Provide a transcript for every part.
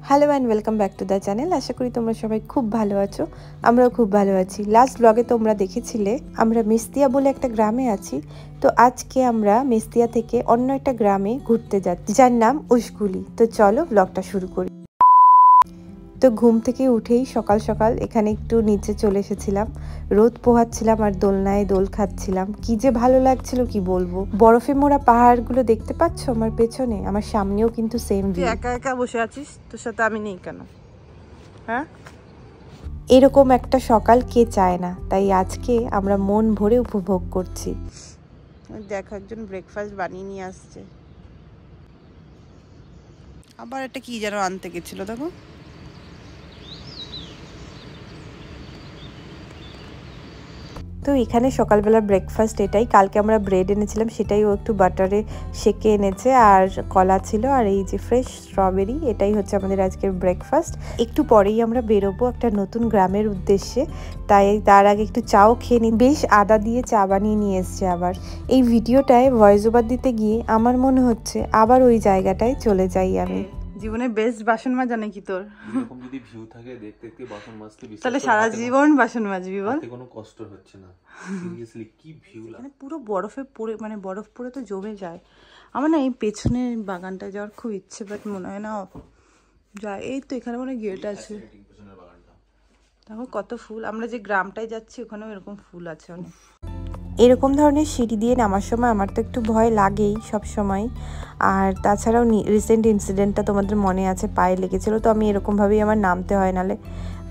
Hello and welcome back to the channel. আশা করি তোমরা সবাই খুব ভালো আছো, আমরাও খুব ভালো আছি। লাস্ট ব্লগে তোমরা দেখেছিলে আমরা মেস্তিয়া বলে একটা গ্রামে আছি। তো আজকে আমরা মেস্তিয়া থেকে অন্য একটা গ্রামে ঘুরতে যাচ্ছি, যার নাম উশগুলি। তো চলো ব্লগটা শুরু করি। তো ঘুম থেকে উঠেই সকাল সকাল এখানে একটু নিচে চলে এসেছিলাম, রোদ পোহাচ্ছিলাম আর দোলনায় দোল খাচ্ছিলাম। কি যে ভালো লাগছিল কি বলবো। বরফে মোড়া পাহাড়গুলো দেখতে পাচ্ছ আমার পেছনে, আমার সামনেও কিন্তু সেম ভিউ। একা একা বসে আছিস, তোর সাথে আমি নেই কেন? হ্যাঁ, এরকম একটা সকাল কে চায় না, তাই আজকে আমরা মন ভরে উপভোগ করছি। দেখো একজন ব্রেকফাস্ট বানিয়ে নিয়ে আসছে, আবার একটা কি যেন আনতে গেছিল। দেখো তো এখানে সকালবেলা ব্রেকফাস্ট এটাই। কালকে আমরা ব্রেড এনেছিলাম, সেটাই ও একটু বাটারে সেকে এনেছে, আর কলা ছিল, আর এই যে ফ্রেশ স্ট্রবেরি। এটাই হচ্ছে আমাদের আজকের ব্রেকফাস্ট। একটু পরেই আমরা বেরোবো একটা নতুন গ্রামের উদ্দেশ্যে, তাই তার আগে একটু চাও খেয়ে নিই। বেশ আদা দিয়ে চা বানিয়ে নিয়ে এসছে। আবার এই ভিডিওটায় ভয়েস ওভার দিতে গিয়ে আমার মনে হচ্ছে আবার ওই জায়গাটায় চলে যাই আমি। জীবনে বেস্ট বাসন মাজা নাকি তোর? এরকম যদি ভিউ থাকে দেখতে দেখতে বাসন মাজতে, তাহলে সারা জীবন বাসন মাজবি বল? কোনো কষ্ট হচ্ছে না। সিরিয়াসলি কি ভিউ লাগে, মানে পুরো বরফে পড়ে, মানে বরফ পড়ে তো জমে যায়। আমার না এই পেছনে বাগানটায় যাওয়ার খুব ইচ্ছে, বাট মনে হয় না যায়। এই তো এখানে মনে গেট আছে, দেখো কত ফুল। আমরা যে গ্রামটায় যাচ্ছি ওখানেও এরকম ফুল আছে অনেক। এরকম ধরনের সিঁড়ি দিয়ে নামার সময় আমার তো একটু ভয় লাগেই সব সময়। আর তাছাড়াও রিসেন্ট ইনসিডেন্টটা তোমাদের মনে আছে, পায়ে লেগেছিলো, তো আমি এরকমভাবেই আমার নামতে হয়, নাহলে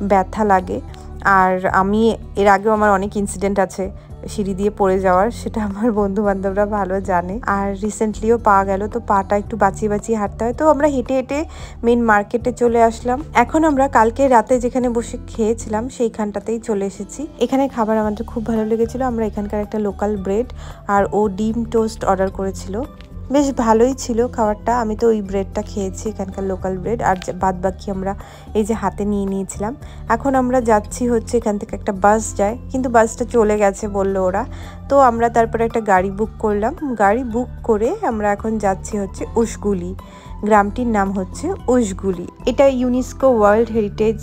ব্যথা লাগে। আর আমি এর আগেও আমার অনেক ইনসিডেন্ট আছে সিঁড়ি দিয়ে পড়ে যাওয়ার, সেটা আমার বন্ধু বান্ধবরা ভালো জানে। আর রিসেন্টলিও পা গেল, তো পাটা একটু বাঁচিয়ে বাঁচিয়ে হাঁটতে হয়। তো আমরা হেঁটে হেঁটে মেন মার্কেটে চলে আসলাম। এখন আমরা কালকে রাতে যেখানে বসে খেয়েছিলাম সেইখানটাতেই চলে এসেছি। এখানে খাবার আমাদের খুব ভালো লেগেছিল। আমরা এখানকার একটা লোকাল ব্রেড আর ও ডিম টোস্ট অর্ডার করেছিল, বেশ ভালোই ছিল খাবারটা। আমি তো ওই ব্রেডটা খেয়েছি, এখানকার লোকাল ব্রেড, আর বাদ বাকি আমরা এই যে হাতে নিয়ে নিয়েছিলাম। এখন আমরা যাচ্ছি হচ্ছে এখান থেকে একটা বাস যায়, কিন্তু বাসটা চলে গেছে বললো ওরা। তো আমরা তারপরে একটা গাড়ি বুক করলাম, গাড়ি বুক করে আমরা এখন যাচ্ছি হচ্ছে উশগুলি। গ্রামটির নাম হচ্ছে উশগুলি। এটা ইউনেস্কো ওয়ার্ল্ড হেরিটেজ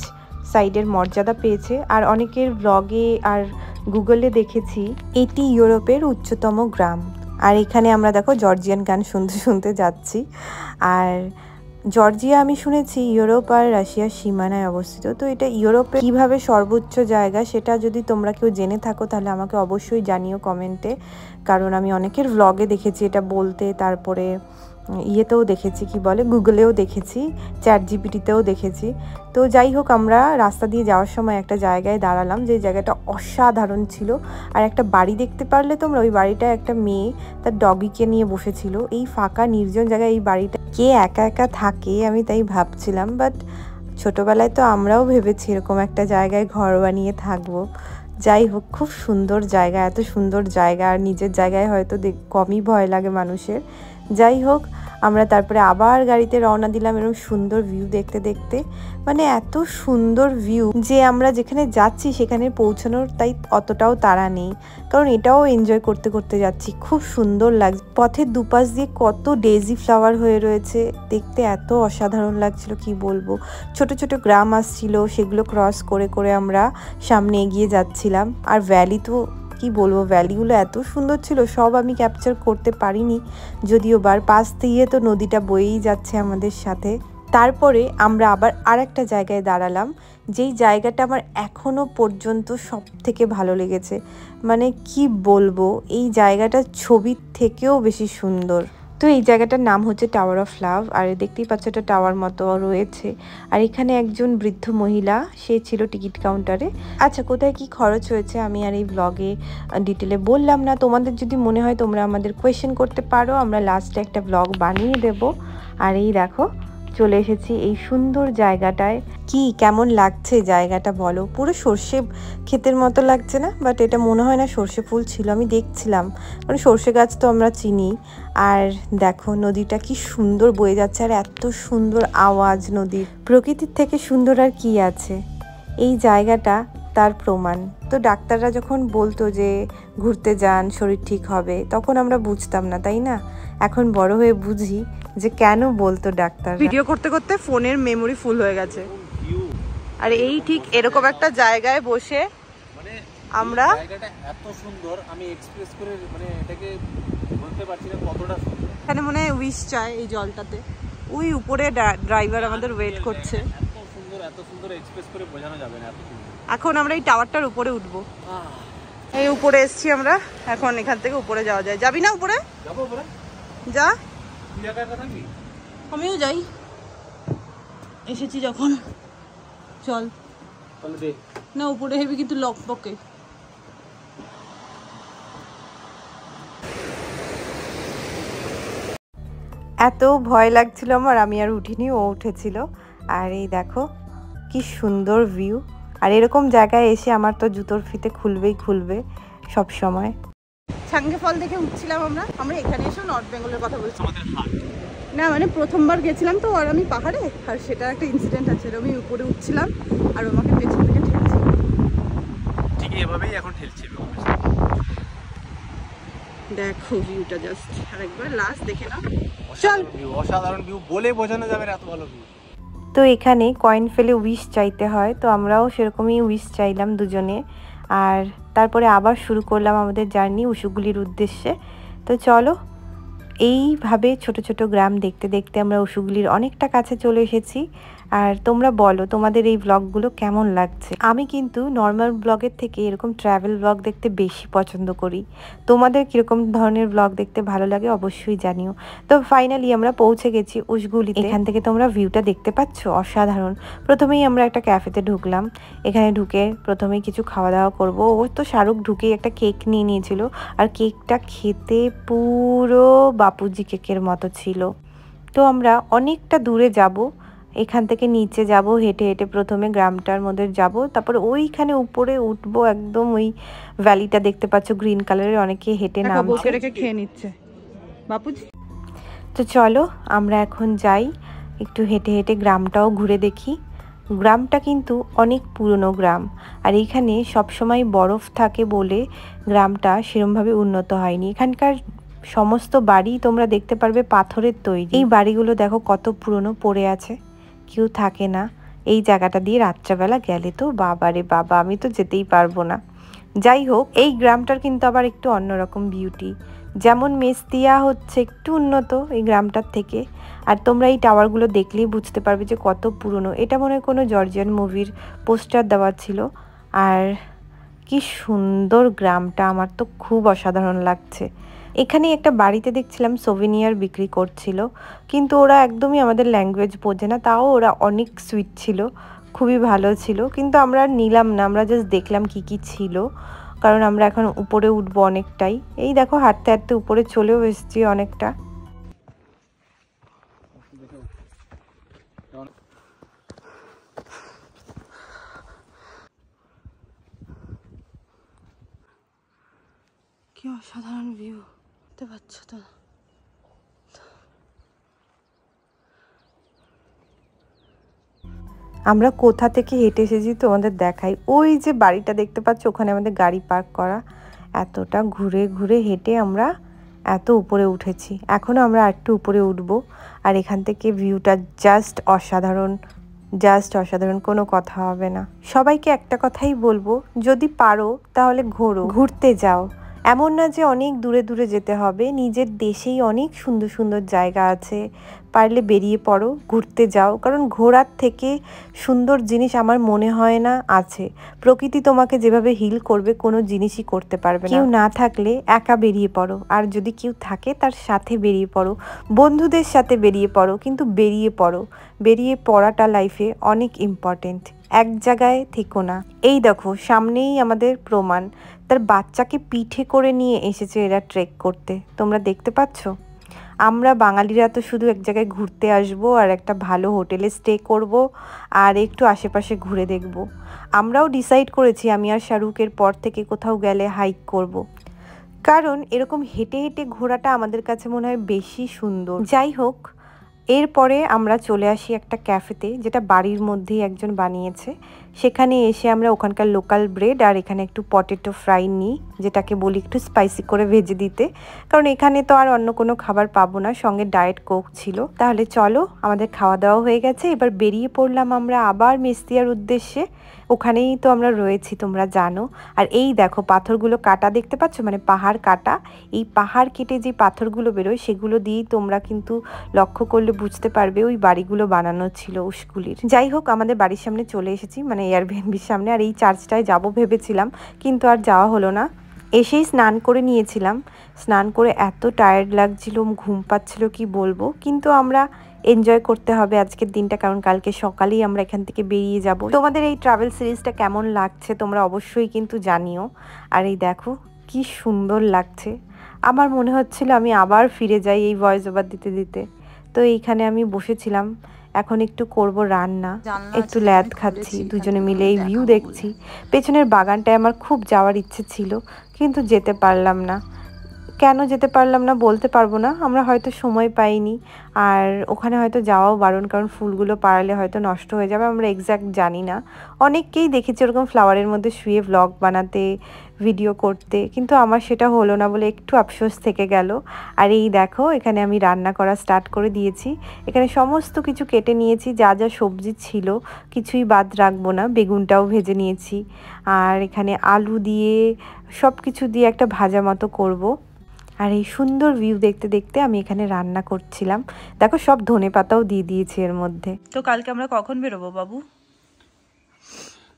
সাইটের মর্যাদা পেয়েছে। আর অনেকের ব্লগে আর গুগলে দেখেছি এটি ইউরোপের উচ্চতম গ্রাম। আর এখানে আমরা দেখো জর্জিয়ান গান শুনতে শুনতে যাচ্ছি। আর জর্জিয়া আমি শুনেছি ইউরোপ আর রাশিয়ার সীমানায় অবস্থিত। তো এটা ইউরোপে কিভাবে সর্বোচ্চ জায়গা, সেটা যদি তোমরা কেউ জেনে থাকো তাহলে আমাকে অবশ্যই জানিও কমেন্টে, কারণ আমি অনেকের ভ্লগে দেখেছি এটা বলতে। তারপরে ইয়েতেও দেখেছি, কি বলে, গুগলেও দেখেছি, চ্যাট জিপিটিতেও দেখেছি। তো যাই হোক, আমরা রাস্তা দিয়ে যাওয়ার সময় একটা জায়গায় দাঁড়ালাম, যে জায়গাটা অসাধারণ ছিল। আর একটা বাড়ি দেখতে পারলে তোমরা, ওই বাড়িটায় একটা মেয়ে তার ডগিকে নিয়ে বসেছিল। এই ফাঁকা নির্জন জায়গায় এই বাড়িটা কে একা একা থাকে আমি তাই ভাবছিলাম। বাট ছোটোবেলায় তো আমরাও ভেবেছি এরকম একটা জায়গায় ঘর বানিয়ে থাকবো। যাই হোক, খুব সুন্দর জায়গা, এত সুন্দর জায়গা আর নিজের জায়গায় হয়তো কমই ভয় লাগে মানুষের। যাই হোক, আমরা তারপরে আবার গাড়িতে রওনা দিলাম এরকম সুন্দর ভিউ দেখতে দেখতে। মানে এত সুন্দর ভিউ যে আমরা যেখানে যাচ্ছি সেখানে পৌঁছানোর তাই অতটাও তাড়া নেই, কারণ এটাও এনজয় করতে করতে যাচ্ছি। খুব সুন্দর লাগছে, পথের দুপাশ দিয়ে কত ডেজি ফ্লাওয়ার হয়ে রয়েছে, দেখতে এত অসাধারণ লাগছিল কি বলবো। ছোট ছোট গ্রাম আসছিল, সেগুলো ক্রস করে করে আমরা সামনে এগিয়ে যাচ্ছিলাম। আর ভ্যালি তো কি বলবো, ভ্যালিগুলো এত সুন্দর ছিল, সব আমি ক্যাপচার করতে পারিনি যদিও। পাশ দিয়ে তো নদীটা বয়েই যাচ্ছে আমাদের সাথে। তারপরে আমরা আবার আরেকটা জায়গায় দাঁড়ালাম, যেই জায়গাটা আমার এখনো পর্যন্ত সব থেকে ভালো লেগেছে। মানে কি বলবো, এই জায়গাটা ছবির থেকেও বেশি সুন্দর। তো এই জায়গাটার নাম হচ্ছে টাওয়ার অফ লাভ। আর দেখতেই পাচ্ছ একটা টাওয়ার মতো রয়েছে। আর এখানে একজন বৃদ্ধ মহিলা, সে ছিল টিকিট কাউন্টারে। আচ্ছা, কোথায় কি খরচ হয়েছে আমি আর এই ব্লগে ডিটেলে বললাম না। তোমাদের যদি মনে হয় তোমরা আমাদের কোয়েশ্চেন করতে পারো, আমরা লাস্টে একটা ব্লগ বানিয়ে দেব। আর এই দেখো চলে এসেছি এই সুন্দর জায়গাটায়। কি কেমন লাগছে জায়গাটা বলো? পুরো সর্ষে ক্ষেতের মতো লাগছে না? বাট এটা মনে হয় না সর্ষে ফুল ছিল, আমি দেখছিলাম, কারণ সর্ষে গাছ তো আমরা চিনি। আর দেখো নদীটা কি সুন্দর বয়ে যাচ্ছে, আর এত সুন্দর আওয়াজ নদীর। প্রকৃতির থেকে সুন্দর আর কি আছে এই জায়গাটা। তার প্রমাণ। তো ডাক্তাররা যখন বলতো যে ঘুরতে যান শরীর ঠিক হবে, তখন আমরা বুঝতাম না, তাই না? এখন বড় হয়ে বুঝি যে কেন বলতো ডাক্তার। ভিডিও করতে করতে ফোনের মেমোরি ফুল হয়ে গেছে। আর এই ঠিক এরকম একটা জায়গায় বসে মানে আমরা, জায়গাটা এত সুন্দর, আমি এক্সপ্রেস করে মানে এটাকে বলতে পারছি না কতটা সুন্দর। এখানে মনে হয় উইশ চায় এই জলটাতে। ওই উপরে ড্রাইভার আমাদের ওয়েট করছে। এত সুন্দর এক্সপ্রেস করে বোঝানো যাবে না, এত সুন্দর। এখন আমরা এই টাওয়ারটার উপরে উঠবো। এই উপরে এসছি আমরা, এখন এখান থেকে উপরে যাওয়া যায়। যাবি না উপরে? যাবো উপরে, যা। তুই একা একা থাকবি? আমিও যাই, এসেছি যখন চল। তাহলে দে না উপরে হেবি কিন্তু লক পকে। এত ভয় লাগছিল আমার, আমি আর উঠিনি, ও উঠেছিল। আর এই দেখো কি সুন্দর ভিউ। আর এরকম জায়গায় এসে আমার তো জুতোর ফিতে খুলবে সব সময়। সাঙ্গে ফল দেখে উঠছিলাম আমরা। আমরা এখানে এসেও নর্থ বেঙ্গলের কথা বলছি। না মানে প্রথমবার গেছিলাম তো, আর আমি পাহাড়ে, আর সেটা একটা ইনসিডেন্ট আছে। আমি উপরে উঠছিলাম আর আমাকে পেছন থেকে ঠেলছিল। ঠিক এভাবেই এখন ঠেলছি। দেখো ভিউটা জাস্ট আরেকবার লাস্ট দেখে নাও। চল। অসাধারণ ভিউ, বলে বোঝানো যাবে না এত ভালো ভিউ। তো এখানে কয়েন ফেলে উইশ চাইতে হয়, তো আমরাও সেরকমই উইশ চাইলাম দুজনে। আর তারপরে আবার শুরু করলাম আমাদের জার্নি উসুগুলির উদ্দেশ্যে। তো চলো, এইভাবে ছোট ছোট গ্রাম দেখতে দেখতে আমরা উসুগুলির অনেকটা কাছে চলে এসেছি। আর তোমরা বলো তোমাদের এই ব্লগগুলো কেমন লাগছে। আমি কিন্তু নর্মাল ব্লগের থেকে এরকম ট্রাভেল ব্লগ দেখতে বেশি পছন্দ করি। তোমাদের কীরকম ধরনের ব্লগ দেখতে ভালো লাগে অবশ্যই জানিও। তো ফাইনালি আমরা পৌঁছে গেছি উসগুলিতে। এখান থেকে তোমরা ভিউটা দেখতে পাচ্ছ, অসাধারণ। প্রথমেই আমরা একটা ক্যাফেতে ঢুকলাম। এখানে ঢুকে প্রথমেই কিছু খাওয়া দাওয়া করবো। ও তো শাহরুখ ঢুকেই একটা কেক নিয়ে নিয়েছিল, আর কেকটা খেতে পুরো বাপুজি কেকের মতো ছিল। তো আমরা অনেকটা দূরে যাব, এখান থেকে নিচে যাব হেঁটে হেঁটে, প্রথমে গ্রামটার মধ্যে যাব, তারপরে ওইখানে উপরে উঠবো। একদম ওই ভ্যালিটা দেখতে পাচ্ছ গ্রিন কালারের, অনেকে হেঁটে নামছে। রেখে খেয়ে নিচ্ছে বাপুজি। তো চলো আমরা এখন যাই, একটু হেঁটে হেঁটে গ্রামটাও ঘুরে দেখি। গ্রামটা কিন্তু অনেক পুরনো গ্রাম, আর এইখানে সবসময় বরফ থাকে বলে গ্রামটা সেরমভাবে উন্নত হয়নি। এখানকার সমস্ত বাড়ি তোমরা দেখতে পারবে পাথরের তৈরি। এই বাড়িগুলো দেখো কত পুরনো পড়ে আছে, কেউ থাকে না। এই জায়গাটা দিয়ে রাত্রেবেলা গেলে তো বাবারে বাবা, আমি তো যেতেই পারবো না। যাই হোক, এই গ্রামটার কিন্তু আবার একটু অন্যরকম বিউটি। যেমন মেস্তিয়া হচ্ছে একটু উন্নত এই গ্রামটার থেকে। আর তোমরা এই টাওয়ারগুলো দেখলেই বুঝতে পারবে যে কত পুরনো। এটা মনে হয় কোনো জর্জিয়ান মুভির পোস্টার দেওয়া ছিল। আর কি সুন্দর গ্রামটা, আমার তো খুব অসাধারণ লাগছে। এখানে একটা বাড়িতে দেখছিলাম সোভেনিয়ার বিক্রি করছিল, কিন্তু ওরা একদমই আমাদের ল্যাঙ্গুয়েজ বোঝে না, তাও ওরা অনেক সুইট ছিল, খুবই ভালো ছিল। কিন্তু আমরা নিলাম না, আমরা জাস্ট দেখলাম কি কি ছিল, কারণ আমরা এখন উপরে উঠবো অনেকটাই। এই দেখো হাঁটতে হাঁটতে উপরে চলেও এসেছি অনেকটা। কি অসাধারণ ভিউ, দেখতে পাচ্ছ তো? আমরা কোথা থেকে হেঁটে এসেছি তোমাদের দেখাই। ওই যে বাড়িটা দেখতে পাচ্ছ, ওখানে আমাদের গাড়ি পার্ক করা। এতটা ঘুরে ঘুরে হেঁটে আমরা এত উপরে উঠেছি। এখনও আমরা একটু উপরে উঠবো। আর এখান থেকে ভিউটা জাস্ট অসাধারণ, জাস্ট অসাধারণ, কোনো কথা হবে না। সবাইকে একটা কথাই বলবো, যদি পারো তাহলে ঘোরো, ঘুরতে যাও। এমন না যে অনেক দূরে দূরে যেতে হবে, নিজের দেশেই অনেক সুন্দর সুন্দর জায়গা আছে, পারলে বেরিয়ে পড়ো, ঘুরতে যাও। কারণ ঘোরার থেকে সুন্দর জিনিস আমার মনে হয় না আছে। প্রকৃতি তোমাকে যেভাবে হিল করবে কোনো জিনিসই করতে পারবে না। কেউ না থাকলে একা বেরিয়ে পড়ো, আর যদি কেউ থাকে তার সাথে বেরিয়ে পড়ো, বন্ধুদের সাথে বেরিয়ে পড়ো, কিন্তু বেরিয়ে পড়ো। বেরিয়ে পড়াটা লাইফে অনেক ইম্পর্টেন্ট, এক জায়গায় থেকো না। এই দেখো সামনেই আমাদের প্রমাণ, তার বাচ্চাকে পিঠে করে নিয়ে এসেছে এরা ট্রেক করতে, তোমরা দেখতে পাচ্ছ। আমরা বাঙালিরা তো শুধু এক জায়গায় ঘুরতে আসবো আর একটা ভালো হোটেলে স্টে করব আর একটু আশেপাশে ঘুরে দেখব। আমরাও ডিসাইড করেছি আমি আর শাহরুখের পর থেকে কোথাও গেলে হাইক করব, কারণ এরকম হেঁটে হেঁটে ঘোরাটা আমাদের কাছে মনে হয় বেশি সুন্দর। যাই হোক, এরপরে আমরা চলে আসি একটা ক্যাফেতে, যেটা বাড়ির মধ্যেই একজন বানিয়েছে। সেখানে এসে আমরা ওখানকার লোকাল ব্রেড আর এখানে একটু পটেটো ফ্রাই নিই, যেটাকে বলি একটু স্পাইসি করে ভেজে দিতে, কারণ এখানে তো আর অন্য কোনো খাবার পাবো না। সঙ্গে ডায়েট কোক ছিল। তাহলে চলো, আমাদের খাওয়া দাওয়া হয়ে গেছে, এবার বেরিয়ে পড়লাম আমরা আবার মেস্তিয়ার উদ্দেশ্যে। ওখানেই তো আমরা রয়েছি, তোমরা জানো। আর এই দেখো পাথরগুলো কাটা দেখতে পাচ্ছ, মানে পাহাড় কাটা। এই পাহাড় কেটে যে পাথরগুলো বেরোয় সেগুলো দিয়েই তোমরা কিন্তু লক্ষ্য করলে বুঝতে পারবে ওই বাড়িগুলো বানানো ছিল উসকুলির। যাই হোক, আমাদের বাড়ির সামনে চলে এসেছি, মানে এয়ারবিএনবির সামনে। আর এই চার্চটায় যাব ভেবেছিলাম, কিন্তু আর যাওয়া হলো না। এসেই স্নান করে নিয়েছিলাম। স্নান করে এত টায়ার্ড লাগছিল, ঘুম পাচ্ছিল কি বলবো, কিন্তু আমরা এনজয় করতে হবে আজকের দিনটা, কারণ কালকে সকালেই আমরা এখান থেকে বেরিয়ে যাব। তোমাদের এই ট্রাভেল সিরিজটা কেমন লাগছে তোমরা অবশ্যই কিন্তু জানিও। আর এই দেখো কি সুন্দর লাগছে, আমার মনে হচ্ছিল আমি আবার ফিরে যাই এই ভয়েস ওভার দিতে দিতে। তো এইখানে আমি বসেছিলাম, এখন একটু করব রান্না, একটু ল্যাদ খাচ্ছি, দুজনে মিলে এই ভিউ দেখছি। পেছনের বাগানটায় আমার খুব যাওয়ার ইচ্ছে ছিল, কিন্তু যেতে পারলাম না। কেন যেতে পারলাম না বলতে পারবো না, আমরা হয়তো সময় পাইনি, আর ওখানে হয়তো যাওয়াও বারণ, কারণ ফুলগুলো পাড়ালে হয়তো নষ্ট হয়ে যাবে, আমরা এক্স্যাক্ট জানি না। অনেককেই দেখেছি ওরকম ফ্লাওয়ারের মধ্যে শুয়ে ভ্লগ বানাতে, ভিডিও করতে, কিন্তু আমার সেটা হলো না বলে একটু আফসোস থেকে গেল। আর এই দেখো এখানে আমি রান্না করা স্টার্ট করে দিয়েছি। এখানে সমস্ত কিছু কেটে নিয়েছি, যা যা সবজি ছিল কিছুই বাদ রাখবো না। বেগুনটাও ভেজে নিয়েছি, আর এখানে আলু দিয়ে সব কিছু দিয়ে একটা ভাজা মতো করব। আর এই সুন্দর ভিউ দেখতে দেখতে আমি এখানে রান্না করছিলাম। দেখো সব ধনেপাতাও দিয়ে দিয়েছি এর মধ্যে। তো কালকে আমরা কখন বেরোবো বাবু?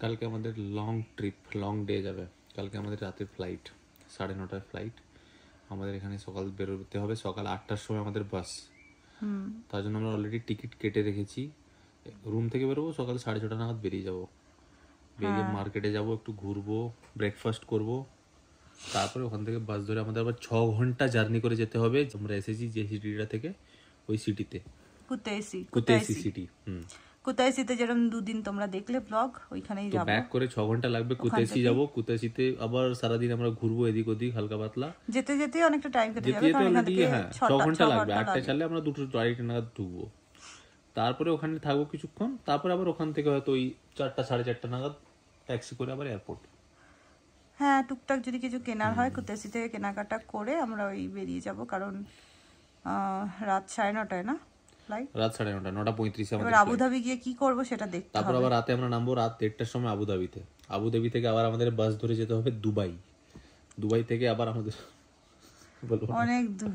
কালকে আমাদের লং ট্রিপ, লং ডে যাবে। কালকে আমাদের রাতের ফ্লাইট, 9:30টায় ফ্লাইট। আমাদের এখানে সকাল বেরোতে হবে, সকাল 8টার সময় আমাদের বাস। তার জন্য আমরা অলরেডি টিকিট কেটে রেখেছি। রুম থেকে বেরোবো সকাল 6:30 নাগাদ, বেরিয়ে যাবো। বেরিয়ে মার্কেটে যাব, একটু ঘুরবো, ব্রেকফাস্ট করব, তারপরে ওখান থেকে বাস ধরে আমাদের আবার 6 ঘন্টা জার্নি করে যেতে হবে। আমরা এসেছি যে সিটিটা থেকে, ওই সিটিতে কুতাইসি সিটি। কুতাইসিতে যেরকম 2 দিন তোমরা দেখলে ব্লগ, ওইখানেই যাব। ব্যাক করে 6 ঘন্টা লাগবে, কুতাইসি যাব। কুতাইসিতে আবার সারাদিন আমরা ঘুরবো এদিক ওদিক, হালকা পাতলা। যেতে যেতে অনেকটা টাইম কেটে যাবে, যেতে কারণ এখান থেকে হ্যাঁ 6 ঘন্টা লাগবে। 8টায় চালে আমরা 2:30 নাগাদ ঢুকবো। তারপরে ওখানে থাকবো কিছুক্ষণ, তারপরে আবার ওখান থেকে হয়তো ওই 4টা 4:30 নাগাদ ট্যাক্সি করে আবার এয়ারপোর্ট। হ্যাঁ, টুকটাক যদি কিছু কেনার হয় কুতাইসি থেকে কেনাকাটা করে আমরা ওই বেরিয়ে যাব, কারণ রাত 9:30 না ফ্লাইট, রাত 9:30, 9:35 আমাদের। এবার আবুধাবি গিয়ে কি করব সেটা দেখতে হবে। তারপর আবার রাতে আমরা নামবো রাত 1টার সময় আবুধাবিতে। আবুধাবি থেকে আবার আমাদের বাস ধরে যেতে হবে দুবাই। দুবাই থেকে আবার আমাদের অনেক দূর,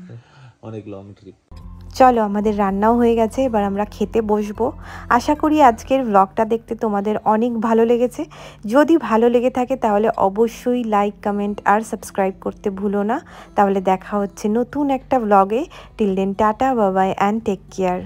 অনেক লং ট্রিপ। চলো, আমাদের রান্নাও হয়ে গেছে, এবার আমরা খেতে বসবো। আশা করি আজকের ব্লগটা দেখতে তোমাদের অনেক ভালো লেগেছে। যদি ভালো লেগে থাকে তাহলে অবশ্যই লাইক, কমেন্ট আর সাবস্ক্রাইব করতে ভুলো না। তাহলে দেখা হচ্ছে নতুন একটা ব্লগে। Till then tata, bye bye and take care.